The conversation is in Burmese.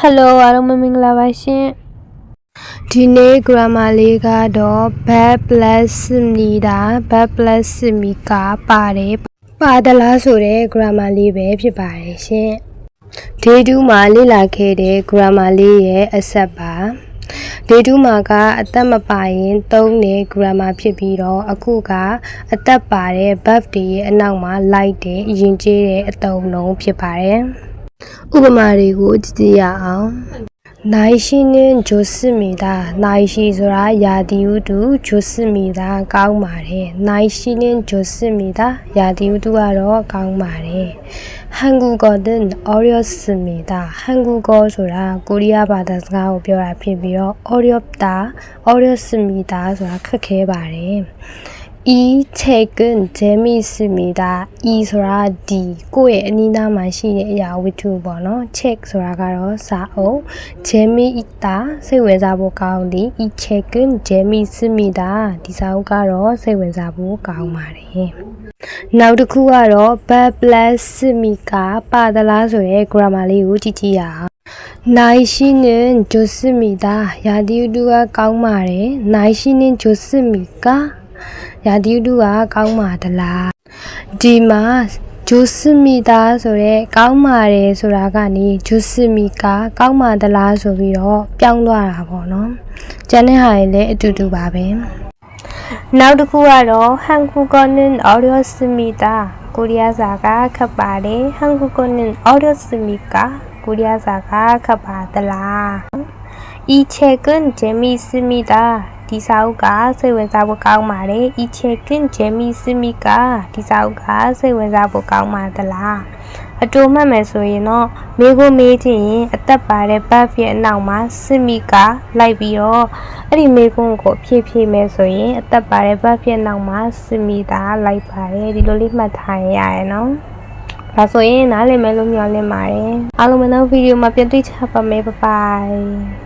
Hello အားလုံးမင်္ဂလာပါရှင်ဒီနေ့ grammar လေးကတော့ bad plus နေတာ bad plus မီကပါတယ်ပါဒလားဆိုတဲ့ grammar လေးပဲဖြစ်ပါတယ်ရှင် day 2မှာလေ့လာခဲ့တဲ့ grammar လေးရဲ့အဆက်ပါ day 2မှာကအသက်မပါရင်သုံးတဲ့ grammar ဖြစ်ပြီးတော့အခုကအသက်ပါတဲ့ verb တွေရဲ့အနောက်မှာလိုက်တဲ့အရင်ကျေးတဲ့အသုံးနှုန်းဖြစ်ပါတယ်ဥပမာတွေကိုကြည့်ရအောင်နိုင်ရှိနဲ့ဂျိုစမီတာနိုင်ရှိဆိုတာယာတီဥတုဂျိုစမီတာကောင်းပါတယ်နိုင်ရှိနဲ့ဂျိုစမီတာယာတီဥတုကတော့ကောင်းပါတယ်ဟန်ဂူကောဒန်အော်ရီယစမီတာဟန်ဂူကောဆိုတာကိုရီးယားဘာသာစကားကိုပြောတာဖြစ်ပြီးတော့အော်ရီယတာအော်ရီယစမီတာဆိုတာခက်ခဲပါတယ်이 책은 재미있습니다. 이ဆိုတာဒီကိုယ့်ရဲ့အနီးနားမှာရှိတဲ့အရာဝတ္ထုပေါ့နော် check ဆိုတာကတော့စာအုပ် 재미있다 စိတ်ဝင်စားဖို့ကောင်းသည် 이 책은 재미있습니다. ဒီစာအုပ်ကတော့စိတ်ဝင်စားဖို့ကောင်းပါတယ်နောက်တစ်ခုကတော့ bad plus မီကပါဒလားဆိုတဲ့ grammar လေးကိုကြည့်ကြည့်ရအောင်날씨는 좋습니다. 야디우두가ကောင်းပါတယ် 날씨는 좋습니까?ရာသီဥတုကကောင်းပါသလားဒီမှာဂျိုစမီတာဆိုတဲ့ကောင်းပါတယ်ဆိုတာကနေဂျိုစမီကကောင်းပါသလားဆိုပြီးတော့ပြောင်းသွားတာပေါ့နော်ကျန်တဲ့ဟာတွေလည်းအတူတူပါပဲနောက်တစ်ခုကတော့ဟန်ကူကောနင်အော်ရီယစမီတာကိုရီးယားစာကခပ်ပါတယ်ဟန်ကူကောနင်အော်ရီယစမီကကိုရီးယားစာကခပ်ပါသလား이 책은 재미있습니다. ဒီစာအုပ်ကစိတ်ဝင်စားဖို့ကောင်းပါတယ်။ 이 책은 재미있습니까? ဒီစာအုပ်ကစိတ်ဝင်စားဖို့ကောင်းပါသလား။အတူမှတ်မယ်ဆိုရင်တော့မေးဖို့မေးချင်ရင်အသက်ပါတဲ့ verb ရဲ့အနောက်မှာစမီကလိုက်ပြီးတော့အဲ့ဒီမေးခွန်းကိုဖြည့်ဖြည့်မယ်ဆိုရင်အသက်ပါတဲ့ verb ရဲ့အနောက်မှာစမီတာလိုက်ပါတယ်ဒီလိုလေးမှတ်ထားရရင်နော်။ဒါဆိုရင်နားလည်မယ်လို့မျှော်လင့်ပါတယ်။အားလုံးမနောက်ဗီဒီယိုမှာပြန်တွေ့ချပါမယ်။ Bye bye